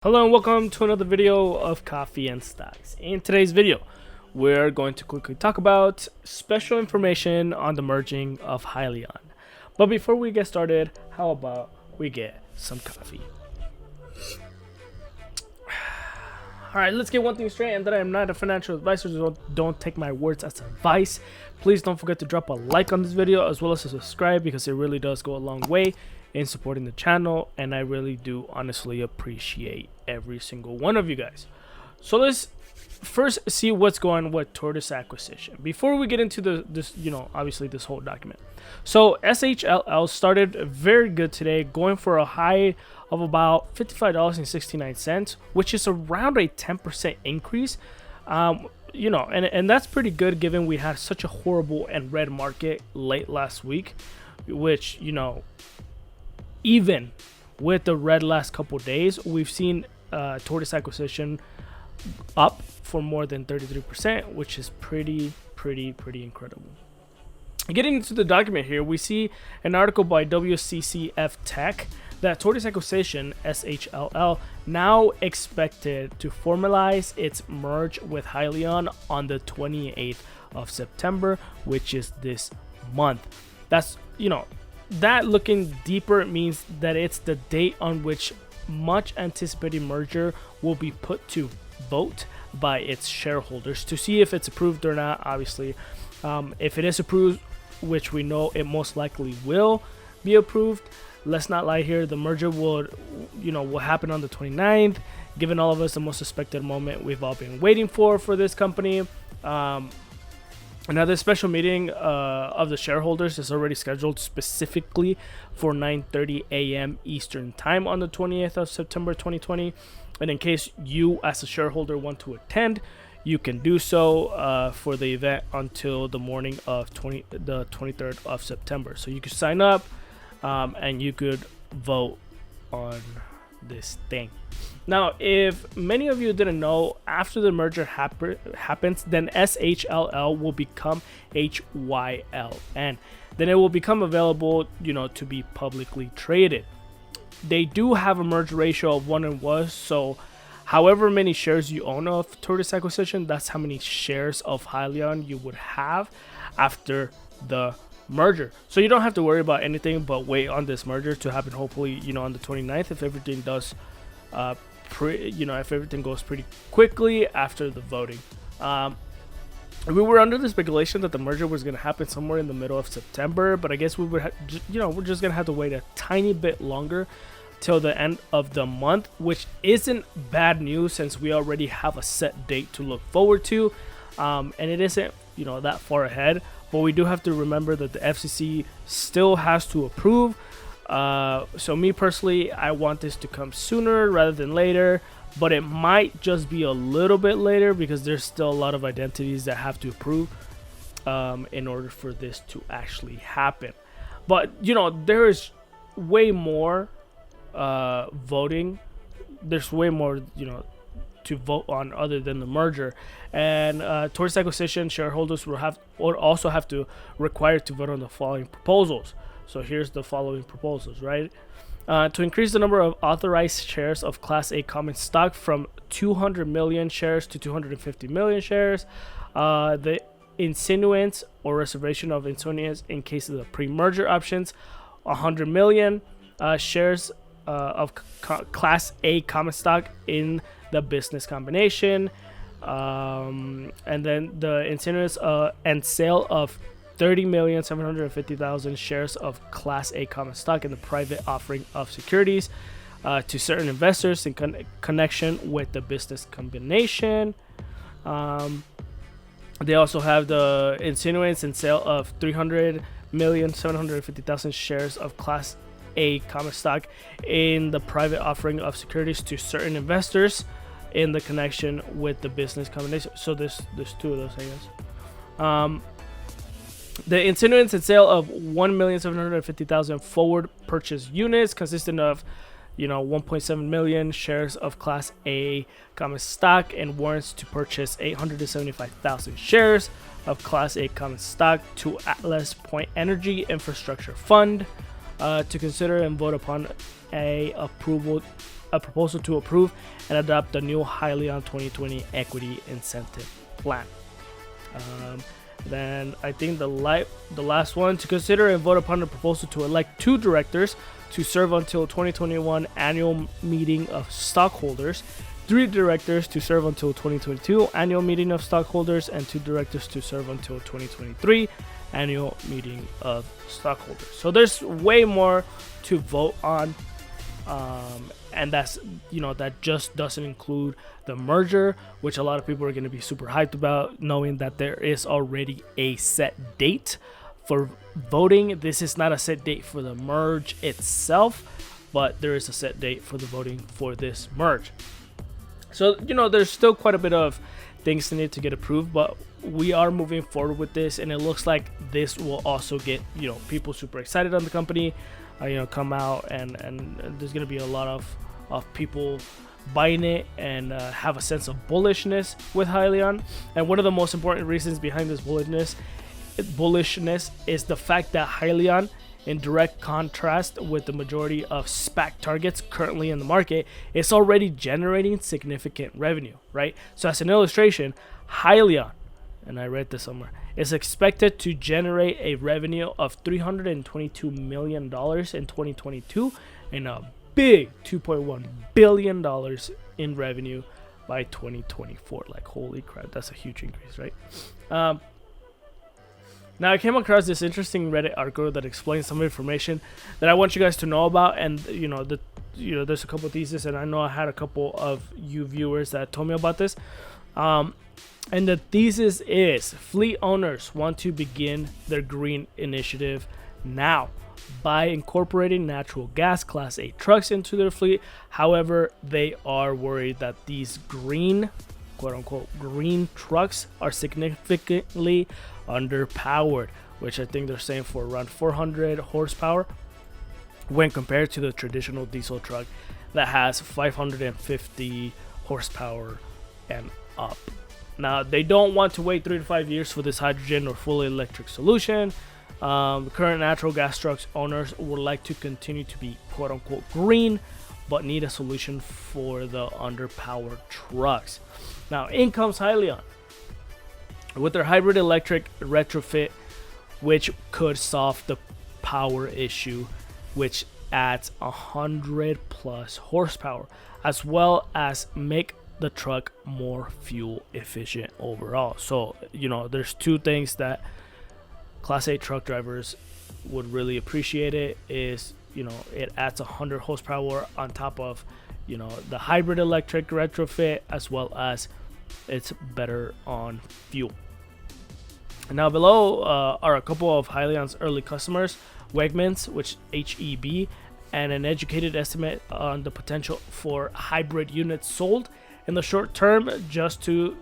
Hello and welcome to another video of Coffee and Stocks. In today's video, we're going to quickly talk about special information on the merging of Hyliion. But before we get started, how about we get some coffee? Alright, let's get one thing straight, and that I am not a financial advisor, so don't take my words as advice. Please don't forget to drop a like on this video as well as to subscribe, because it really does go a long way in supporting the channel, and I really do honestly appreciate every single one of you guys. So let's first see what's going on with Tortoise acquisition before we get into this obviously this whole document. So SHLL started very good today, going for a high of about $55.69, which is around a 10% increase. And that's pretty good given we had such a horrible and red market late last week, which, even with the red last couple days, we've seen Tortoise acquisition up for more than 33%, which is pretty incredible. Getting into the document here, we see an article by WCCF Tech that Tortoise acquisition, SHLL, now expected to formalize its merge with Hyliion on the 28th of September, which is this month. That's, that looking deeper means that it's the date on which much anticipated merger will be put to vote by its shareholders to see if it's approved or not. Obviously, if it is approved, which we know it most likely will be approved, let's not lie here, the merger will happen on the 29th, giving all of us the most expected moment we've all been waiting for this company. Another special meeting of the shareholders is already scheduled specifically for 9:30 a.m. Eastern Time on the 20th of September 2020. And in case you as a shareholder want to attend, you can do so for the event until the morning of the 23rd of September. So you can sign up and you could vote on this thing. Now, if many of you didn't know, after the merger happens, then SHLL will become HYL, and then it will become available, to be publicly traded. They do have a merge ratio of 1:1, so however many shares you own of Tortoise acquisition, that's how many shares of Hyliion you would have after the merger. So you don't have to worry about anything but wait on this merger to happen, hopefully, on the 29th, if everything does if everything goes pretty quickly after the voting. We were under the speculation that the merger was going to happen somewhere in the middle of September, but I guess we would we're just going to have to wait a tiny bit longer till the end of the month, which isn't bad news since we already have a set date to look forward to, and it isn't that far ahead. But we do have to remember that the FCC still has to approve. So me personally, I want this to come sooner rather than later, but it might just be a little bit later because there's still a lot of identities that have to approve in order for this to actually happen. But there is way more voting. There's way more to vote on other than the merger, and Tortoise acquisition shareholders will also have to require to vote on the following proposals. So here's the following proposals, right? To increase the number of authorized shares of Class A common stock from 200 million shares to 250 million shares. The issuance or reservation of issuance in case of the pre-merger options, 100 million shares of Class A common stock in the business combination, and then the issuance and sale of 30,750,000 shares of Class A common stock in the private offering of securities to certain investors in connection with the business combination. They also have the issuance and sale of 300,750,000 shares of Class A common stock in the private offering of securities to certain investors in the connection with the business combination. So there's two of those, I guess. The issuance and sale of 1,750,000 forward purchase units consisting of 1.7 million shares of Class A common stock and warrants to purchase 875,000 shares of Class A common stock to Atlas Point Energy Infrastructure Fund to consider and vote upon a approval proposal to approve and adopt the new Hyliion 2020 equity incentive plan. Then I think the last one, to consider and vote upon the proposal to elect 2 directors to serve until 2021 annual meeting of stockholders, 3 directors to serve until 2022 annual meeting of stockholders, and 2 directors to serve until 2023 annual meeting of stockholders. So there's way more to vote on, and that's, that just doesn't include the merger, which a lot of people are going to be super hyped about, knowing that there is already a set date for voting. This is not a set date for the merge itself, but there is a set date for the voting for this merge. So, there's still quite a bit of things that need to get approved, but we are moving forward with this, and it looks like this will also get, people super excited on the company, come out, and there's going to be a lot of people buying it and have a sense of bullishness with Hyliion. And one of the most important reasons behind this bullishness is the fact that Hyliion, in direct contrast with the majority of SPAC targets currently in the market, is already generating significant revenue, right? So as an illustration, Hyliion, and I read this somewhere, is expected to generate a revenue of $322 million in 2022 and a big $2.1 billion in revenue by 2024. Like, holy crap, that's a huge increase, right? Now, I came across this interesting Reddit article that explains some information that I want you guys to know about, and there's a couple of theses, and I know I had a couple of you viewers that told me about this. And the thesis is fleet owners want to begin their green initiative now by incorporating natural gas Class 8 trucks into their fleet. However, they are worried that these green, quote-unquote, green trucks are significantly underpowered, which I think they're saying for around 400 horsepower when compared to the traditional diesel truck that has 550 horsepower and up. Now, they don't want to wait 3 to 5 years for this hydrogen or fully electric solution. Current natural gas trucks owners would like to continue to be quote-unquote green, but need a solution for the underpowered trucks. Now, in comes Hyliion with their hybrid electric retrofit, which could solve the power issue, which adds 100 plus horsepower, as well as make the truck more fuel efficient overall. So, there's 2 things that Class 8 truck drivers would really appreciate. It is, it adds 100 horsepower on top of, the hybrid electric retrofit, as well as it's better on fuel. Now, below are a couple of Hyliion's early customers: Wegmans, which HEB, and an educated estimate on the potential for hybrid units sold in the short term, just to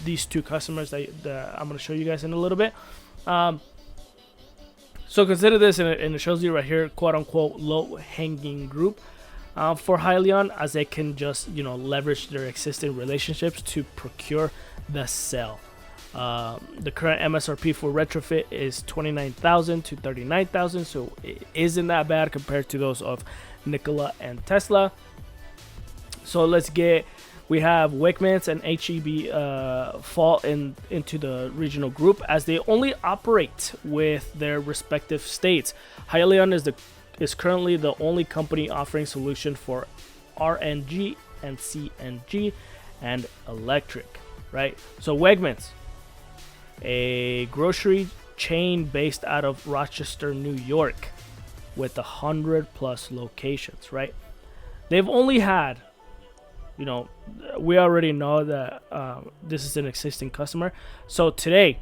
these 2 customers that I'm going to show you guys in a little bit. So consider this, and it shows you right here, quote unquote, low hanging group for Hyliion, as they can just leverage their existing relationships to procure the cell. The current MSRP for retrofit is $29,000 to $39,000, so it isn't that bad compared to those of Nikola and Tesla. So we have Wegmans and HEB fall into the regional group, as they only operate with their respective states. Hyliion is currently the only company offering solution for RNG and CNG and electric, right? So Wegmans, a grocery chain based out of Rochester, New York, with 100 plus locations, right? They've only had, we already know that this is an existing customer. So today,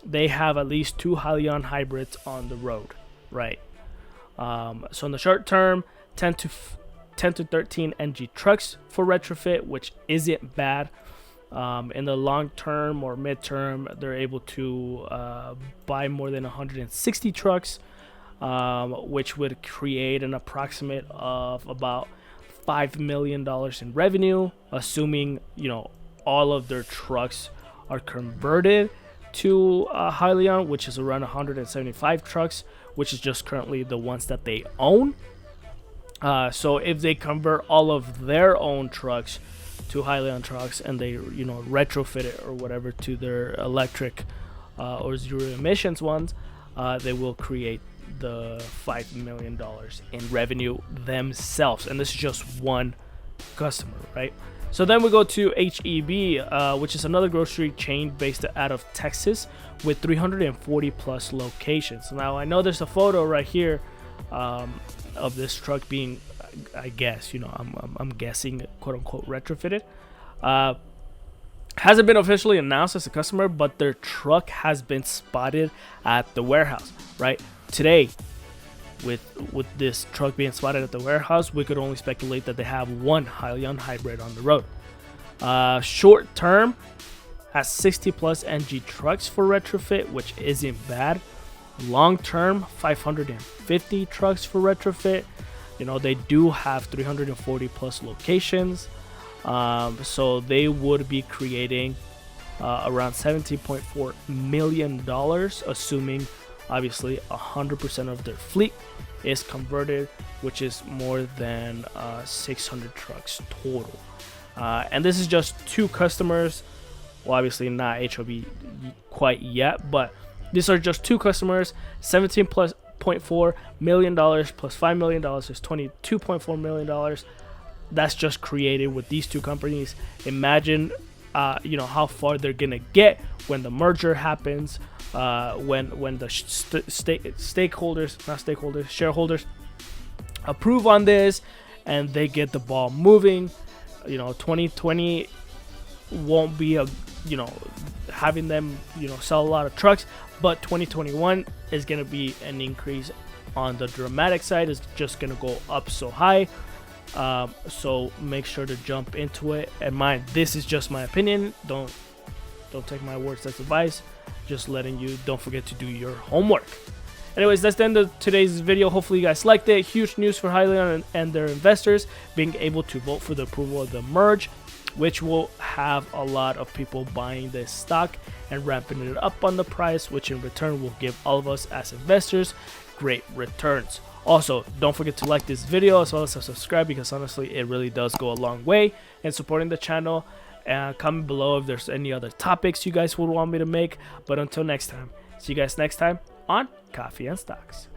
they have at least 2 Hyliion hybrids on the road, right? So in the short term, 10 to 13 NG trucks for retrofit, which isn't bad. In the long term or midterm, they're able to buy more than 160 trucks, which would create an approximate of about $5 million in revenue, assuming all of their trucks are converted to Hyliion, which is around 175 trucks, which is just currently the ones that they own. So if they convert all of their own trucks to Hyliion trucks and they, you know, retrofit it or whatever to their electric or zero emissions ones, they will create the $5 million in revenue themselves. And this is just one customer, right? So then we go to HEB, which is another grocery chain based out of Texas with 340 plus locations. Now I know there's a photo right here of this truck being, I guess, you know, I'm guessing, quote unquote, retrofitted. Hasn't been officially announced as a customer, but their truck has been spotted at the warehouse, right? Today, with this truck being spotted at the warehouse, we could only speculate that they have one Hyliion hybrid on the road. Short term has 60 plus NG trucks for retrofit, which isn't bad. Long term, 550 trucks for retrofit. You know, they do have 340 plus locations, so they would be creating around $17.4 million, assuming obviously 100% of their fleet is converted, which is more than 600 trucks total. And this is just two customers. Well, obviously not HOB quite yet, but these are just two customers. $17.4 million plus $5 million is $22.4 million. That's just created with these two companies. Imagine, you know, how far they're gonna get when the merger happens. When the shareholders approve on this and they get the ball moving. You know, 2020 won't be a, you know, having them, you know, sell a lot of trucks, but 2021 is going to be an increase on the dramatic side. It's just going to go up so high. So make sure to jump into it. And mind, this is just my opinion. Don't take my words as advice. Just letting you, don't forget to do your homework. Anyways, that's the end of today's video. Hopefully you guys liked it. Huge news for Hyliion and their investors being able to vote for the approval of the merge, which will have a lot of people buying this stock and ramping it up on the price, which in return will give all of us as investors great returns. Also, don't forget to like this video as well as to subscribe, because honestly it really does go a long way in supporting the channel. And comment below if there's any other topics you guys would want me to make. But until next time, see you guys next time on Coffee and Stocks.